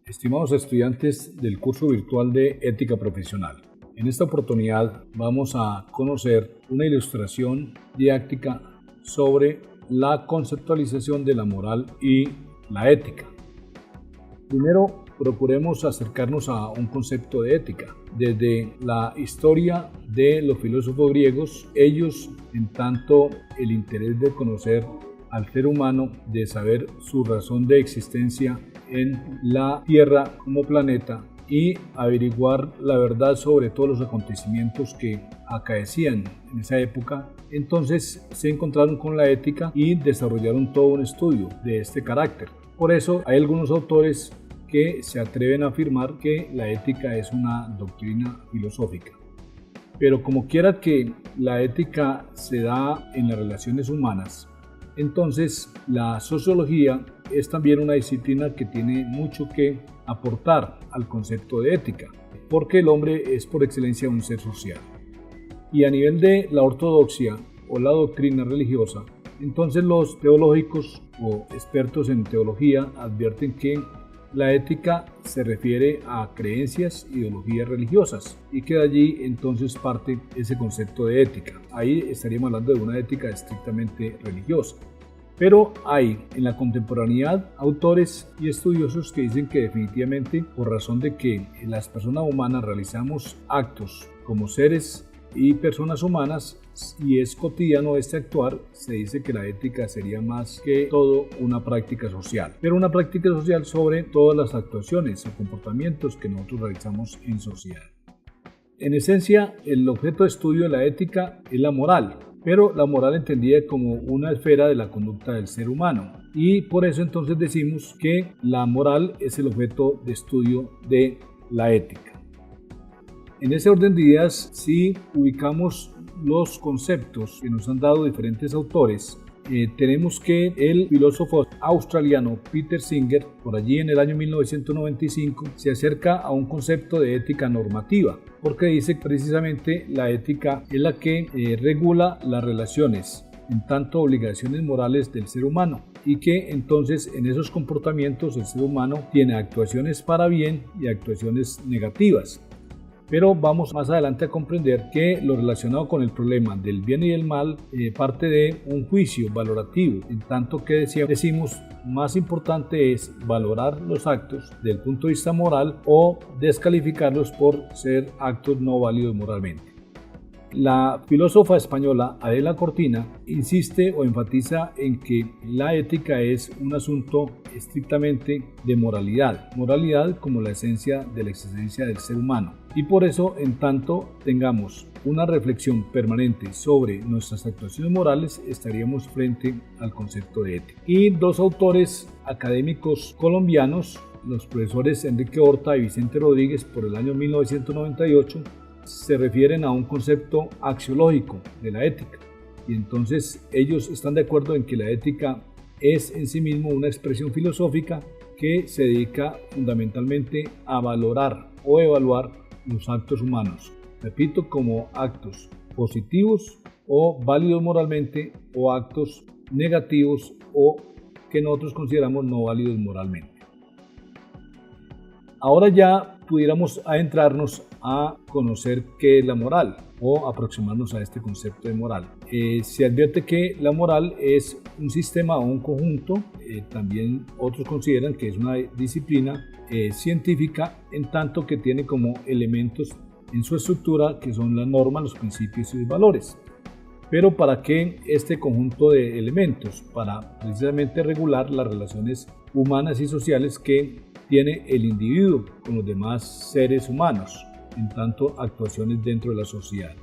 Estimados estudiantes del curso virtual de Ética Profesional, en esta oportunidad vamos a conocer una ilustración didáctica sobre la conceptualización de la moral y la ética. Primero, procuremos acercarnos a un concepto de ética. Desde la historia de los filósofos griegos, ellos, en tanto el interés de conocer al ser humano, de saber su razón de existencia en la Tierra como planeta y averiguar la verdad sobre todos los acontecimientos que acaecían en esa época, entonces se encontraron con la ética y desarrollaron todo un estudio de este carácter. Por eso hay algunos autores que se atreven a afirmar que la ética es una doctrina filosófica. Pero como quiera que la ética se da en las relaciones humanas, entonces la sociología es también una disciplina que tiene mucho que aportar al concepto de ética, porque el hombre es por excelencia un ser social. Y a nivel de la ortodoxia o la doctrina religiosa, entonces los teológicos o expertos en teología advierten que la ética se refiere a creencias, ideologías religiosas y que de allí entonces parte ese concepto de ética. Ahí estaríamos hablando de una ética estrictamente religiosa. Pero hay en la contemporaneidad autores y estudiosos que dicen que definitivamente por razón de que las personas humanas realizamos actos como seres y personas humanas y es cotidiano este actuar, se dice que la ética sería más que todo una práctica social, pero una práctica social sobre todas las actuaciones o comportamientos que nosotros realizamos en sociedad. En esencia, el objeto de estudio de la ética es la moral, pero la moral entendida como una esfera de la conducta del ser humano, y por eso entonces decimos que la moral es el objeto de estudio de la ética. En ese orden de ideas, si ubicamos los conceptos que nos han dado diferentes autores, tenemos que el filósofo australiano Peter Singer, por allí en el año 1995, se acerca a un concepto de ética normativa, porque dice que precisamente la ética es la que regula las relaciones, en tanto obligaciones morales del ser humano, y que entonces en esos comportamientos el ser humano tiene actuaciones para bien y actuaciones negativas. Pero vamos más adelante a comprender que lo relacionado con el problema del bien y del mal parte de un juicio valorativo, en tanto que decimos más importante es valorar los actos desde el punto de vista moral o descalificarlos por ser actos no válidos moralmente. La filósofa española Adela Cortina insiste o enfatiza en que la ética es un asunto estrictamente de moralidad como la esencia de la existencia del ser humano. Y por eso, en tanto tengamos una reflexión permanente sobre nuestras actuaciones morales, estaríamos frente al concepto de ética. Y dos autores académicos colombianos, los profesores Enrique Horta y Vicente Rodríguez, por el año 1998, se refieren a un concepto axiológico de la ética. Y entonces ellos están de acuerdo en que la ética es en sí mismo una expresión filosófica que se dedica fundamentalmente a valorar o evaluar los actos humanos, repito, como actos positivos o válidos moralmente o actos negativos o que nosotros consideramos no válidos moralmente. Ahora ya pudiéramos adentrarnos a conocer qué es la moral o aproximarnos a este concepto de moral. Se advierte que la moral es un sistema o un conjunto, también otros consideran que es una disciplina científica en tanto que tiene como elementos en su estructura que son las normas, los principios y los valores. Pero ¿para qué este conjunto de elementos? Para precisamente regular las relaciones humanas y sociales que tiene el individuo con los demás seres humanos, en tanto actuaciones dentro de la sociedad.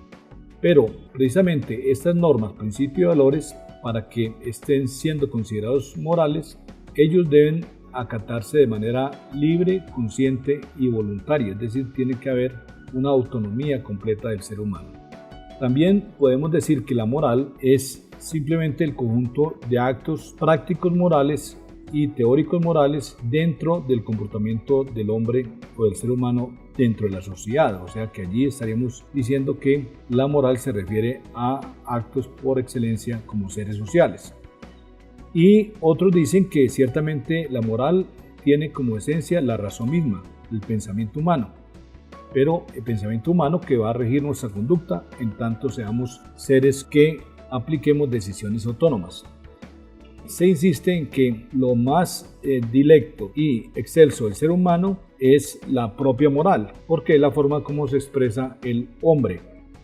Pero precisamente estas normas, principios y valores, para que estén siendo considerados morales, ellos deben acatarse de manera libre, consciente y voluntaria, es decir, tiene que haber una autonomía completa del ser humano. También podemos decir que la moral es simplemente el conjunto de actos prácticos morales y teóricos morales dentro del comportamiento del hombre o del ser humano dentro de la sociedad, o sea que allí estaríamos diciendo que la moral se refiere a actos por excelencia como seres sociales. Y otros dicen que ciertamente la moral tiene como esencia la razón misma, el pensamiento humano. Pero el pensamiento humano que va a regir nuestra conducta en tanto seamos seres que apliquemos decisiones autónomas. Se insiste en que lo más dilecto y excelso del ser humano es la propia moral, porque es la forma como se expresa el hombre,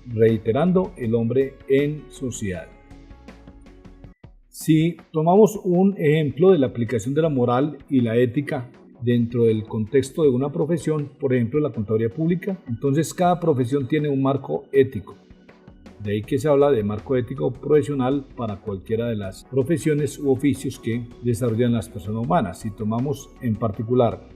reiterando el hombre en sociedad. Si tomamos un ejemplo de la aplicación de la moral y la ética dentro del contexto de una profesión, por ejemplo la contaduría pública, entonces cada profesión tiene un marco ético. De ahí que se habla de marco ético profesional para cualquiera de las profesiones u oficios que desarrollan las personas humanas. Si tomamos en particular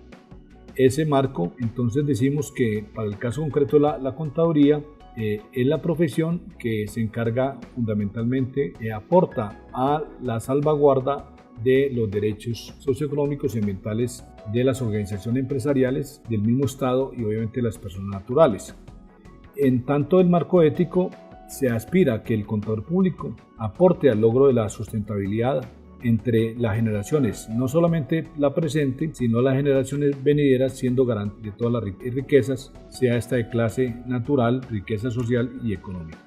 ese marco, entonces decimos que para el caso concreto la contaduría es la profesión que se encarga fundamentalmente, aporta a la salvaguarda de los derechos socioeconómicos y ambientales de las organizaciones empresariales, del mismo Estado y obviamente de las personas naturales. En tanto el marco ético se aspira a que el contador público aporte al logro de la sustentabilidad entre las generaciones, no solamente la presente, sino las generaciones venideras, siendo garante de todas las riquezas, sea esta de clase natural, riqueza social y económica.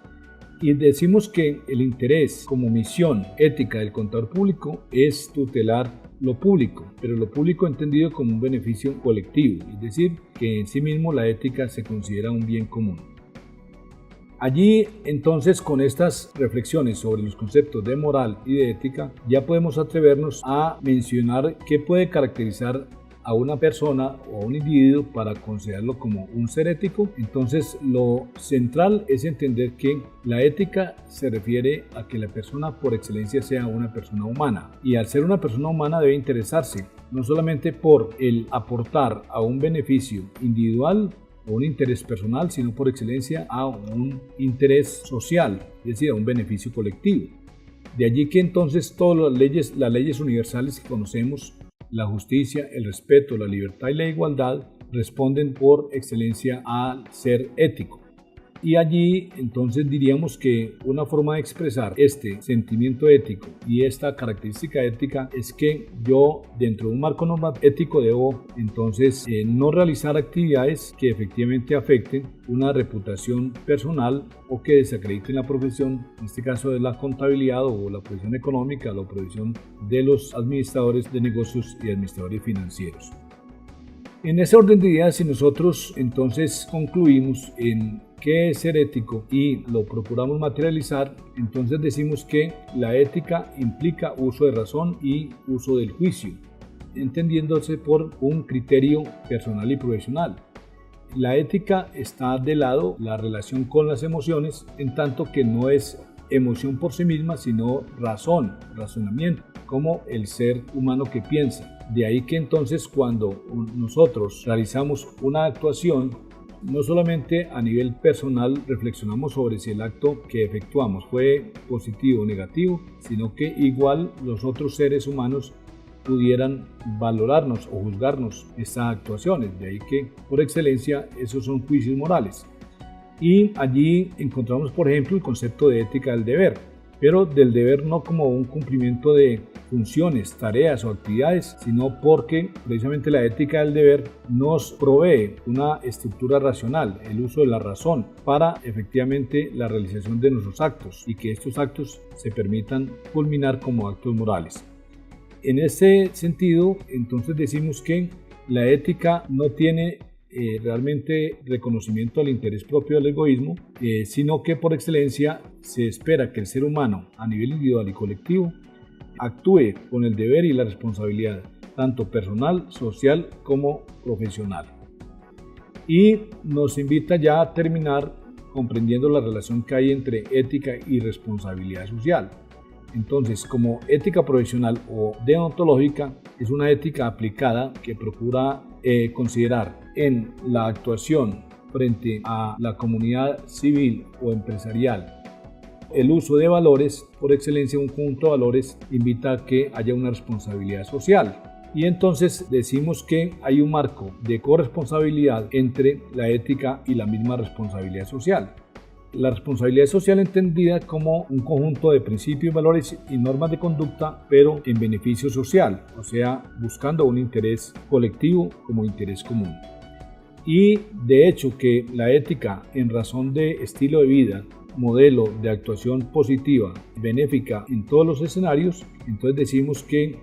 Y decimos que el interés como misión ética del contador público es tutelar lo público, pero lo público entendido como un beneficio colectivo, es decir, que en sí mismo la ética se considera un bien común. Allí, entonces, con estas reflexiones sobre los conceptos de moral y de ética, ya podemos atrevernos a mencionar qué puede caracterizar a una persona o a un individuo para considerarlo como un ser ético. Entonces, lo central es entender que la ética se refiere a que la persona por excelencia sea una persona humana. Y al ser una persona humana debe interesarse no solamente por el aportar a un beneficio individual, o un interés personal, sino por excelencia a un interés social, es decir, a un beneficio colectivo. De allí que entonces todas las leyes universales que conocemos, la justicia, el respeto, la libertad y la igualdad, responden por excelencia al ser ético. Y allí entonces diríamos que una forma de expresar este sentimiento ético y esta característica ética es que yo dentro de un marco normativo ético debo entonces no realizar actividades que efectivamente afecten una reputación personal o que desacrediten la profesión, en este caso de la contabilidad o la profesión económica, la profesión de los administradores de negocios y administradores financieros. En ese orden de ideas, si nosotros entonces concluimos en qué es ser ético y lo procuramos materializar, entonces decimos que la ética implica uso de razón y uso del juicio, entendiéndose por un criterio personal y profesional. La ética está de lado la relación con las emociones, en tanto que no es emoción por sí misma, sino razonamiento, como el ser humano que piensa. De ahí que entonces cuando nosotros realizamos una actuación, no solamente a nivel personal reflexionamos sobre si el acto que efectuamos fue positivo o negativo, sino que igual los otros seres humanos pudieran valorarnos o juzgarnos estas actuaciones. De ahí que por excelencia esos son juicios morales. Y allí encontramos, por ejemplo, el concepto de ética del deber, pero del deber no como un cumplimiento de funciones, tareas o actividades, sino porque precisamente la ética del deber nos provee una estructura racional, el uso de la razón para efectivamente la realización de nuestros actos y que estos actos se permitan culminar como actos morales. En ese sentido, entonces decimos que la ética no tiene realmente reconocimiento al interés propio del egoísmo, sino que por excelencia se espera que el ser humano a nivel individual y colectivo actúe con el deber y la responsabilidad, tanto personal, social como profesional. Y nos invita ya a terminar comprendiendo la relación que hay entre ética y responsabilidad social. Entonces, como ética profesional o deontológica, es una ética aplicada que procura considerar en la actuación frente a la comunidad civil o empresarial el uso de valores. Por excelencia, un conjunto de valores invita a que haya una responsabilidad social. Y entonces decimos que hay un marco de corresponsabilidad entre la ética y la misma responsabilidad social. La responsabilidad social entendida como un conjunto de principios, valores y normas de conducta, pero en beneficio social, o sea, buscando un interés colectivo como interés común. Y de hecho que la ética en razón de estilo de vida, modelo de actuación positiva, benéfica en todos los escenarios, entonces decimos que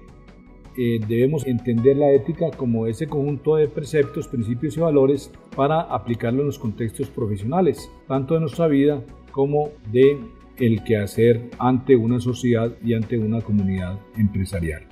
debemos entender la ética como ese conjunto de preceptos, principios y valores para aplicarlo en los contextos profesionales, tanto de nuestra vida como de el quehacer ante una sociedad y ante una comunidad empresarial.